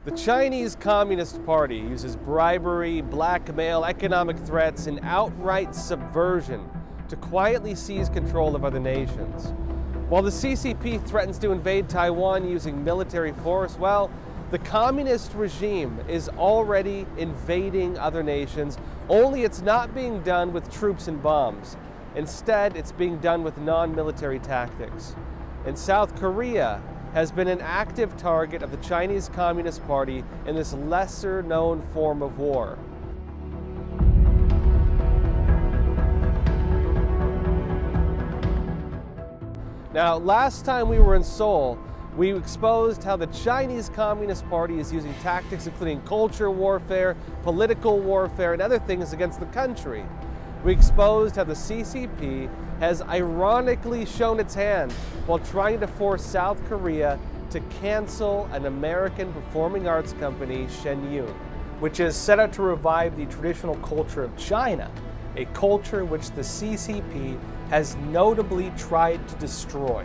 The Chinese Communist Party uses bribery, blackmail, economic threats, and outright subversion to quietly seize control of other nations. While the CCP threatens to invade Taiwan using military force, well, the communist regime is already invading other nations, only it's not being done with troops and bombs. Instead, it's being done with non-military tactics. And South Korea has been an active target of the Chinese Communist Party in this lesser-known form of war. Now, last time we were in Seoul, we exposed how the Chinese Communist Party is using tactics including culture warfare, political warfare, and other things against the country. We exposed how the CCP has ironically shown its hand while trying to force South Korea to cancel an American performing arts company, Shenyun, which is set out to revive the traditional culture of China, a culture which the CCP has notably tried to destroy.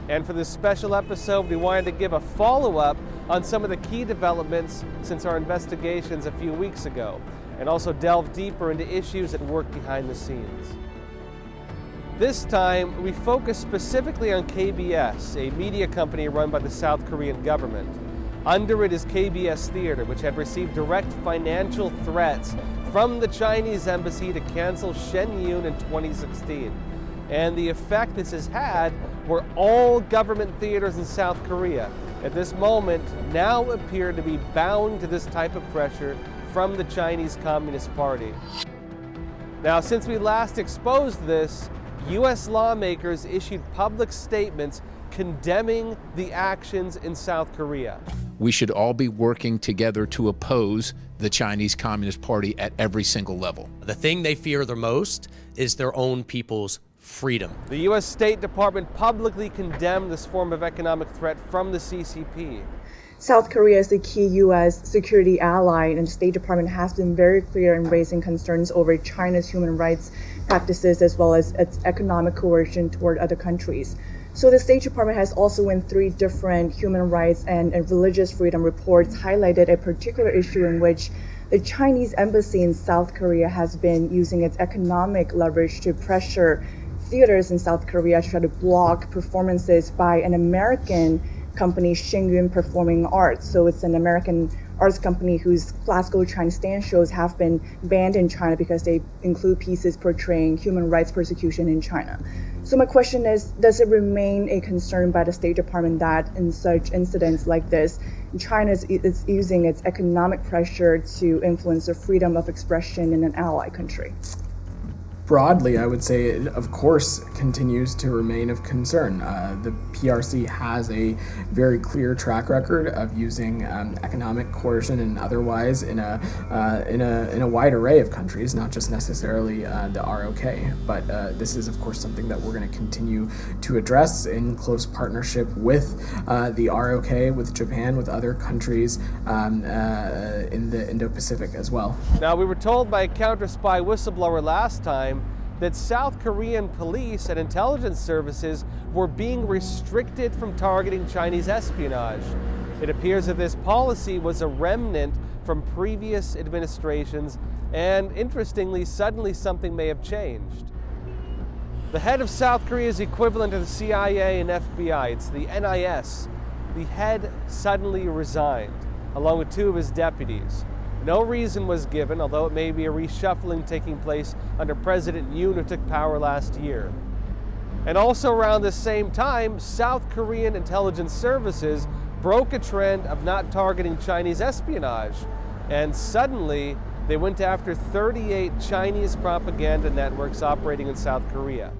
And for this special episode, we wanted to give a follow-up on some of the key developments since our investigations a few weeks ago, and also delve deeper into issues at work behind the scenes. This time, we focus specifically on KBS, a media company run by the South Korean government. Under it is KBS Theater, which had received direct financial threats from the Chinese embassy to cancel Shenyun in 2016. And the effect this has had were all government theaters in South Korea at this moment now appear to be bound to this type of pressure from the Chinese Communist Party. Now, since we last exposed this, U.S. lawmakers issued public statements condemning the actions in South Korea. We should all be working together to oppose the Chinese Communist Party at every single level. The thing they fear the most is their own people's freedom. The U.S. State Department publicly condemned this form of economic threat from the CCP. South Korea is a key U.S. security ally, and the State Department has been very clear in raising concerns over China's human rights practices as well as its economic coercion toward other countries. So the State Department has also in 3 different human rights and religious freedom reports highlighted a particular issue in which the Chinese embassy in South Korea has been using its economic leverage to pressure theaters in South Korea to try to block performances by an American company, Shenyun Performing Arts. So it's an American arts company whose classical Chinese dance shows have been banned in China because they include pieces portraying human rights persecution in China. So my question is, does it remain a concern by the State Department that in such incidents like this, China is using its economic pressure to influence the freedom of expression in an ally country? Broadly, I would say it, of course, continues to remain of concern. The PRC has a very clear track record of using economic coercion and otherwise in a wide array of countries, not just necessarily the ROK. But this is, of course, something that we're going to continue to address in close partnership with the ROK, with Japan, with other countries in the Indo-Pacific as well. Now, we were told by a counter-spy whistleblower last time that South Korean police and intelligence services were being restricted from targeting Chinese espionage. It appears that this policy was a remnant from previous administrations, and interestingly, suddenly something may have changed. The head of South Korea's equivalent to the CIA and FBI, it's the NIS, the head suddenly resigned, along with 2 of his deputies. No reason was given, although it may be a reshuffling taking place under President Yoon, who took power last year. And also around the same time, South Korean intelligence services broke a trend of not targeting Chinese espionage. And suddenly, they went after 38 Chinese propaganda networks operating in South Korea.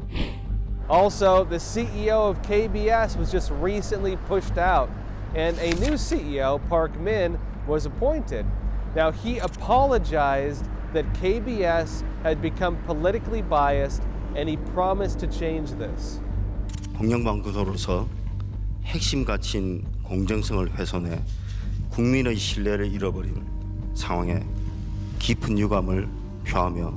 Also, the CEO of KBS was just recently pushed out, and a new CEO, Park Min, was appointed. Now, he apologized that KBS had become politically biased, and he promised to change this. 공영방송으로서 핵심 가치인 공정성을 훼손해 국민의 신뢰를 잃어버린 상황에 깊은 유감을 표하며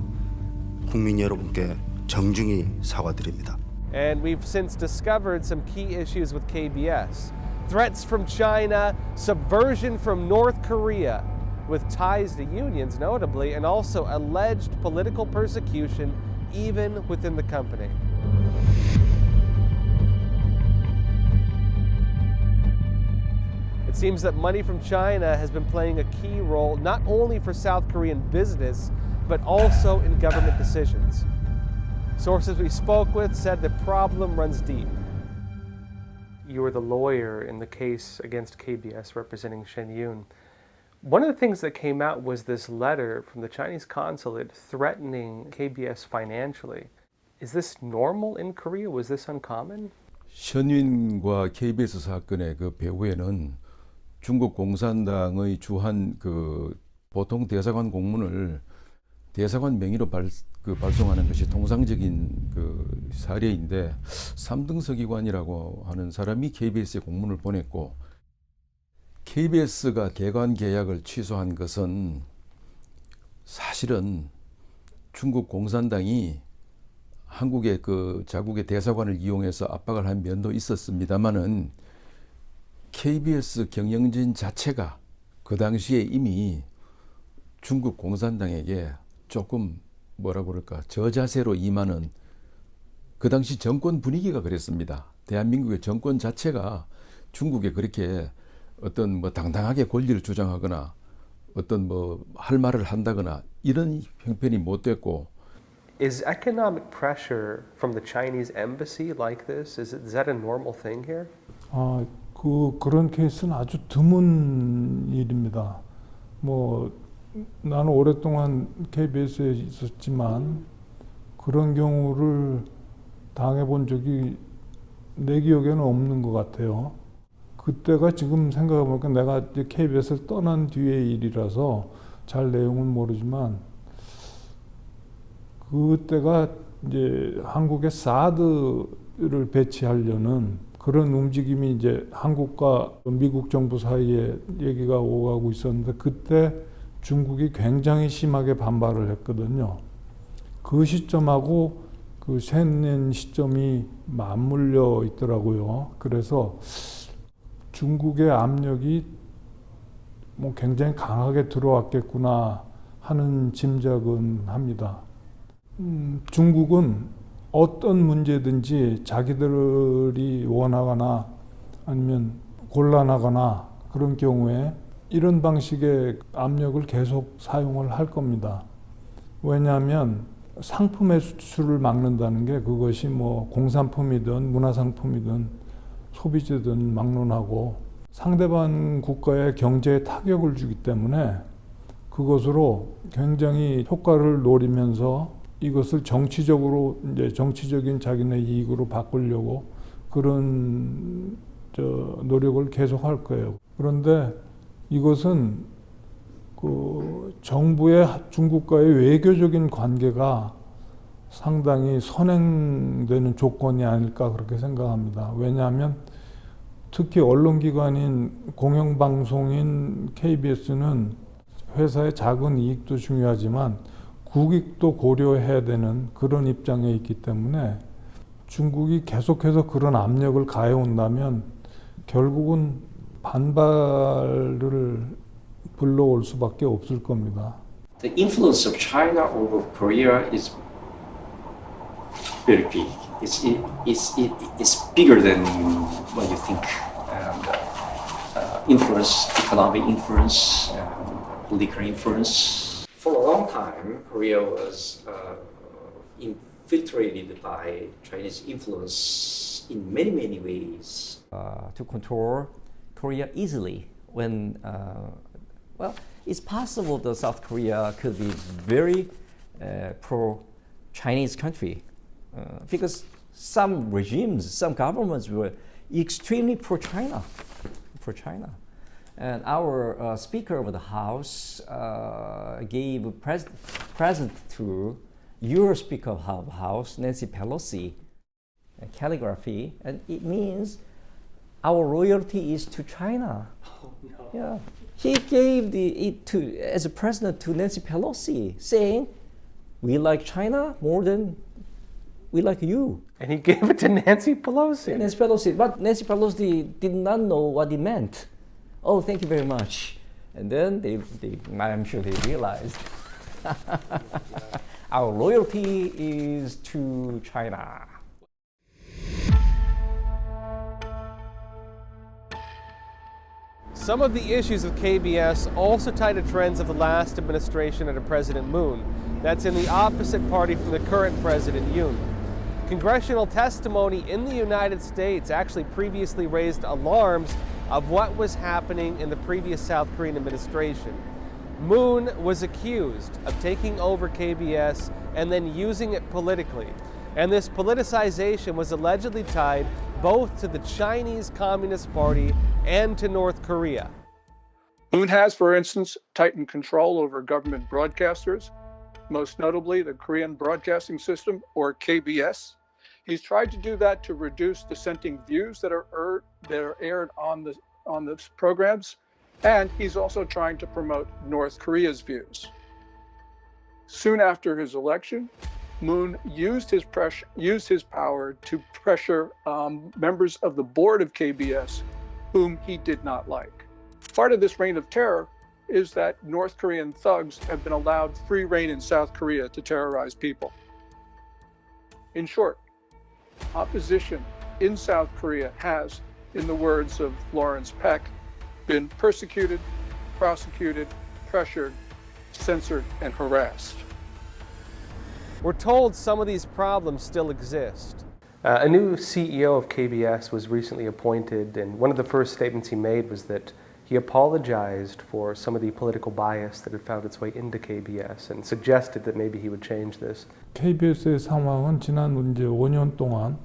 국민 여러분께 정중히 사과드립니다. And we've since discovered some key issues with KBS. threats from China, subversion from North Korea, with ties to unions notably, and also alleged political persecution even within the company. It seems that money from China has been playing a key role not only for South Korean business, but also in government decisions. Sources we spoke with said the problem runs deep. You were the lawyer in the case against KBS representing Shen Yun. One of the things that came out was this letter from the Chinese consulate threatening KBS financially. Is this normal in Korea? Was this uncommon? 션윈과 KBS 사건의 그 배후에는 중국 공산당의 주한 그 보통 대사관 공문을 대사관 명의로 발송하는 것이 통상적인 그 사례인데 3등서 기관이라고 하는 사람이 KBS에 공문을 보냈고 KBS가 개관 계약을 취소한 것은 사실은 중국 공산당이 한국의 그 자국의 대사관을 이용해서 압박을 한 면도 있었습니다만은 KBS 경영진 자체가 그 당시에 이미 중국 공산당에게 조금 뭐라 그럴까 저자세로 임하는 그 당시 정권 분위기가 그랬습니다. 대한민국의 정권 자체가 중국에 그렇게 어떤 뭐 당당하게 권리를 주장하거나 어떤 뭐 할 말을 한다거나 이런 형편이 못 됐고. Is economic pressure from the Chinese embassy like this? Is that a normal thing here? 그런 케이스는 아주 드문 일입니다. 뭐 나는 오랫동안 KBS에 있었지만 그런 경우를 당해본 적이 내 기억에는 없는 것 같아요. 그때가 지금 생각해보니까 내가 이제 KBS를 떠난 뒤의 일이라서 잘 내용은 모르지만 그때가 이제 한국에 사드를 배치하려는 그런 움직임이 이제 한국과 미국 정부 사이에 얘기가 오가고 있었는데 그때 중국이 굉장히 심하게 반발을 했거든요. 그 시점하고 그 셴낸 시점이 맞물려 있더라고요. 그래서 중국의 압력이 뭐 굉장히 강하게 들어왔겠구나 하는 짐작은 합니다. 중국은 어떤 문제든지 자기들이 원하거나 아니면 곤란하거나 그런 경우에 이런 방식의 압력을 계속 사용을 할 겁니다. 왜냐하면 상품의 수출을 막는다는 게 그것이 뭐 공산품이든 문화상품이든 소비재든 막론하고 상대방 국가의 경제에 타격을 주기 때문에 그것으로 굉장히 효과를 노리면서 이것을 정치적으로 이제 정치적인 자기네 이익으로 바꾸려고 그런 노력을 계속 할 거예요. 그런데 이것은 그 정부의 중국과의 외교적인 관계가 상당히 선행되는 조건이 아닐까 그렇게 생각합니다. 왜냐하면 특히 언론기관인 공영방송인 KBS는 회사의 작은 이익도 중요하지만 국익도 고려해야 되는 그런 입장에 있기 때문에 중국이 계속해서 그런 압력을 가해온다면 결국은 반발을 불러올 수밖에 없을 겁니다. The influence of China over Korea is very big. It's bigger than what you think. Influence, economic influence, political influence. For a long time, Korea was infiltrated by Chinese influence in many ways. To control Korea easily when, well, it's possible that South Korea could be very pro-Chinese country because some regimes, some governments were extremely pro-China. And our Speaker of the House gave a present to your Speaker of the House, Nancy Pelosi, calligraphy, and it means our loyalty is to China. Oh, no. Yeah, he gave it to as a present to Nancy Pelosi, saying, "We like China more than we like you." And he gave it to Nancy Pelosi. Nancy Pelosi, but Nancy Pelosi did not know what he meant. Oh, thank you very much. And then I'm sure they realized our loyalty is to China. Some of the issues of KBS also tie to trends of the last administration under President Moon. That's in the opposite party from the current President Yoon. Congressional testimony in the United States actually previously raised alarms of what was happening in the previous South Korean administration. Moon was accused of taking over KBS and then using it politically. And this politicization was allegedly tied both to the Chinese Communist Party and to North Korea. Moon has, for instance, tightened control over government broadcasters, most notably the Korean Broadcasting System, or KBS. He's tried to do that to reduce dissenting views that are aired on the programs, and he's also trying to promote North Korea's views. Soon after his election, Moon used his power to pressure members of the board of KBS, whom he did not like. Part of this reign of terror is that North Korean thugs have been allowed free rein in South Korea to terrorize people. In short, opposition in South Korea has, in the words of Lawrence Peck, been persecuted, prosecuted, pressured, censored, and harassed. We're told some of these problems still exist. A new CEO of KBS was recently appointed, and one of the first statements he made was that he apologized for some of the political bias that had found its way into KBS and suggested that maybe he would change this. KBS의 상황은 지난 5년 동안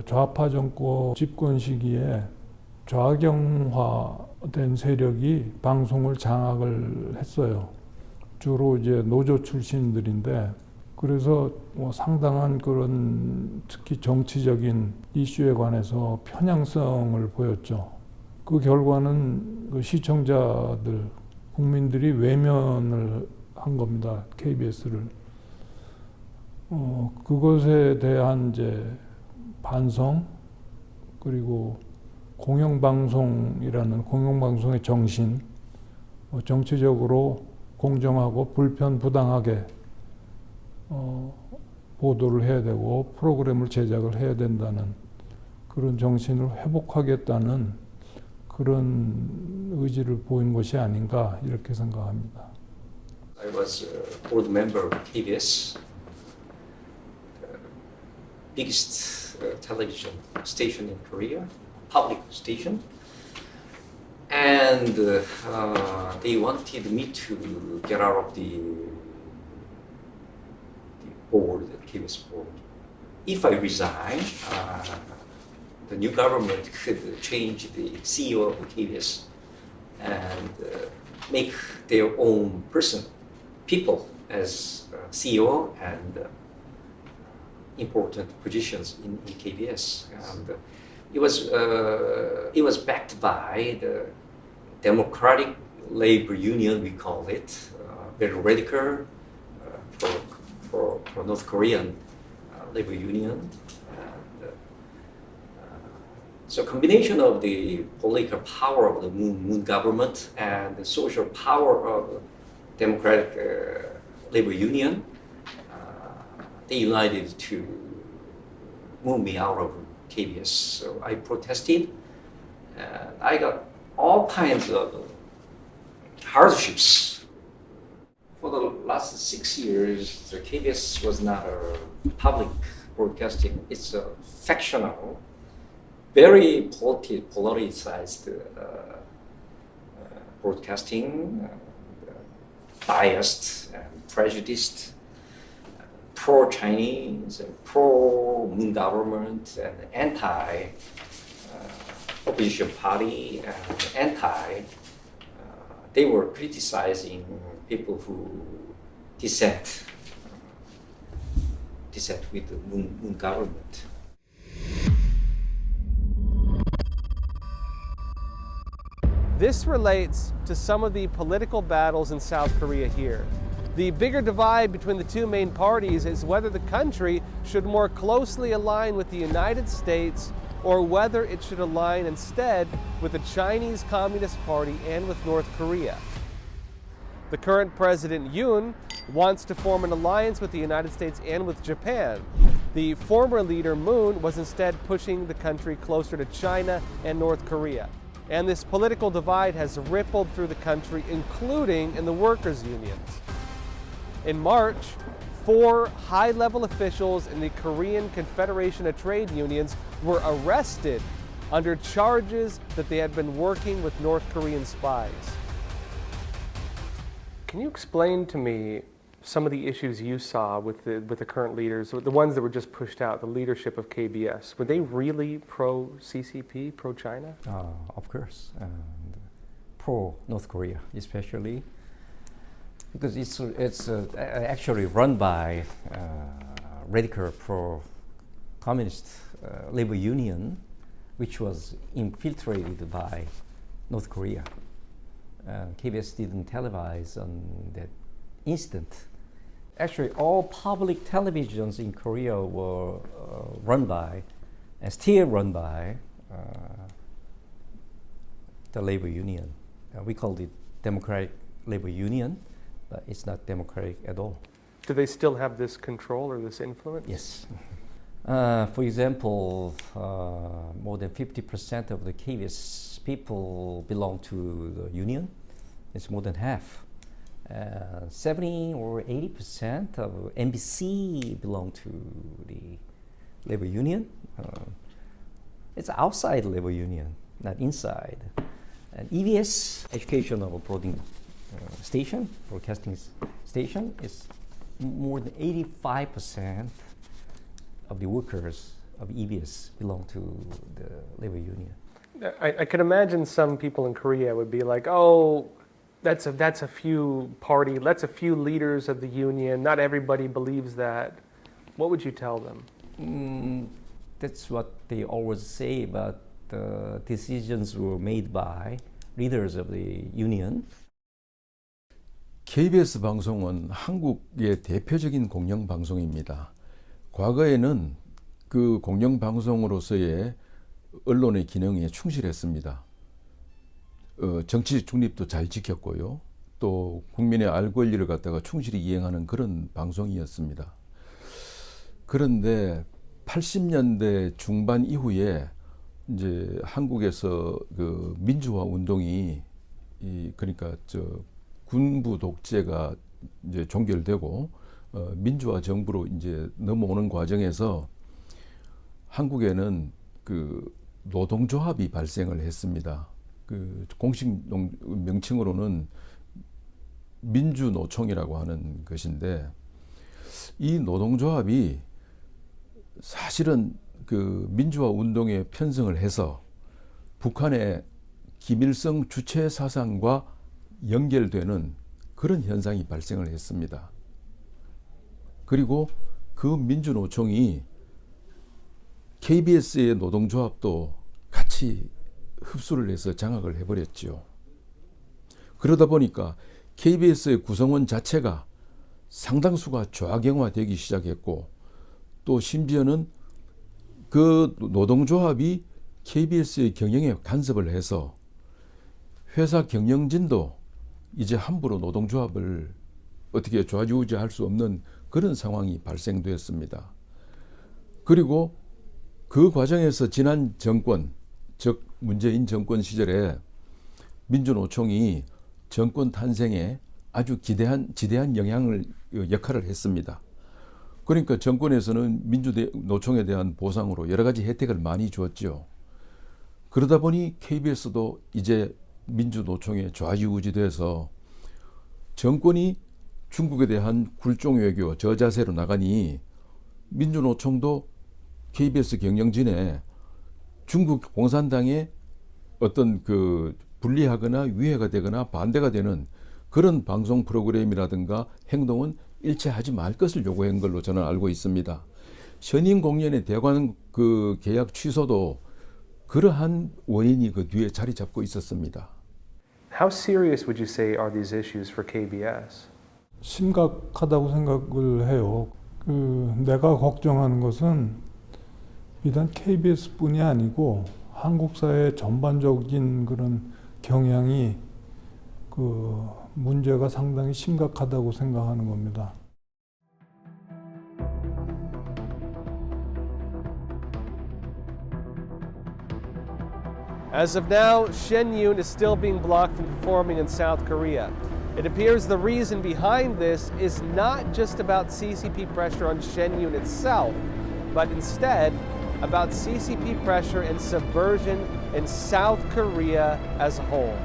좌파 정권 집권 시기에 좌경화된 세력이 방송을 장악을 했어요. 주로 이제 노조 출신들인데 그래서 상당한 그런 특히 정치적인 이슈에 관해서 편향성을 보였죠. 그 결과는 그 시청자들, 국민들이 외면을 한 겁니다. KBS를. 그것에 대한 이제 반성, 그리고 공영방송이라는 공영방송의 정신, 정치적으로 공정하고 불편부당하게 보도를 해야 되고 프로그램을 제작을 해야 된다는 그런 정신을 회복하겠다는 그런 의지를 보인 것이 아닌가 이렇게 생각합니다. I was a board member of KBS, the biggest television station in Korea, public station, and they wanted me to get out of the board, the KBS board. If I resign, the new government could change the CEO of the KBS and make their own people as CEO and important positions in KBS. And it was backed by the Democratic Labor Union, we call it, very radical for North Korean labor union. So combination of the political power of the Moon government and the social power of the Democratic Labor Union, they united to move me out of KBS. So I protested, and I got all kinds of hardships. For the last 6 years, the KBS was not a public broadcasting, it's a factional, very polarized broadcasting, biased and prejudiced, pro-Chinese, pro-Moon government, and anti-opposition party, and they were criticizing people who dissent with the Moon government. This relates to some of the political battles in South Korea here. The bigger divide between the two main parties is whether the country should more closely align with the United States or whether it should align instead with the Chinese Communist Party and with North Korea. The current President Yoon wants to form an alliance with the United States and with Japan. The former leader Moon was instead pushing the country closer to China and North Korea. And this political divide has rippled through the country, including in the workers' unions. In March, 4 high-level officials in the Korean Confederation of Trade Unions were arrested under charges that they had been working with North Korean spies. Can you explain to me some of the issues you saw with the current leaders, the ones that were just pushed out, the leadership of KBS? Were they really pro-CCP, pro-China? Of course, pro-North Korea especially, because it's actually run by radical pro-communist labor union, which was infiltrated by North Korea. KBS didn't televise on that incident. Actually, all public televisions in Korea were run by, and still run by, the labor union. We called it Democratic Labor Union, but it's not democratic at all. Do they still have this control or this influence? Yes. For example, more than 50% of the KBS people belong to the union. It's more than half. 70 or 80% of NBC belong to the labor union. It's outside labor union, not inside. And EBS, educational broadcasting station, is more than 85% of the workers of EBS belong to the labor union. I can imagine some people in Korea would be like, oh, that's a few leaders of the union. Not everybody believes that. What would you tell them? That's what they always say, but the decisions were made by leaders of the union. KBS 방송은 한국의 대표적인 공영방송입니다. 과거에는 그 공영방송으로서의 언론의 기능에 충실했습니다. 정치 중립도 잘 지켰고요. 또 국민의 알 권리를 갖다가 충실히 이행하는 그런 방송이었습니다. 그런데 80년대 중반 이후에 이제 한국에서 그 민주화 운동이 그러니까 군부 독재가 이제 종결되고 민주화 정부로 이제 넘어오는 과정에서 한국에는 그 노동조합이 발생을 했습니다. 그 공식 명칭으로는 민주노총이라고 하는 것인데, 이 노동조합이 사실은 그 민주화 운동에 편성을 해서 북한의 김일성 주체 사상과 연결되는 그런 현상이 발생을 했습니다. 그리고 그 민주노총이 KBS의 노동조합도 같이 흡수를 해서 장악을 해버렸죠. 그러다 보니까 KBS의 구성원 자체가 상당수가 좌경화되기 시작했고, 또 심지어는 그 노동조합이 KBS의 경영에 간섭을 해서 회사 경영진도 이제 함부로 노동조합을 어떻게 좌지우지할 수 없는 그런 상황이 발생되었습니다. 그리고 그 과정에서 지난 정권, 즉 문재인 정권 시절에 민주노총이 정권 탄생에 아주 지대한 역할을 했습니다. 그러니까 정권에서는 민주노총에 대한 보상으로 여러 가지 혜택을 많이 주었죠. 그러다 보니 KBS도 이제 민주노총에 좌지우지돼서 정권이 중국에 대한 굴종외교 저자세로 나가니 민주노총도 KBS 경영진에 중국 공산당의 어떤 그 불리하거나 위해가 되거나 반대가 되는 그런 방송 프로그램이라든가 행동은 일체 하지 말 것을 요구한 걸로 저는 알고 있습니다. 현인 공연의 대관 그 계약 취소도 그러한 원인이 그 뒤에 자리 잡고 있었습니다. How serious would you say are these issues for KBS? 심각하다고 생각을 해요. 내가 걱정하는 것은 비단 KBS뿐이 아니고 한국 사회 전반적인 그런 경향이 문제가 상당히 심각하다고 생각하는 겁니다. As of now, Shen Yun is still being blocked from performing in South Korea. It appears the reason behind this is not just about CCP pressure on Shen Yun itself, but instead about CCP pressure and subversion in South Korea as a whole.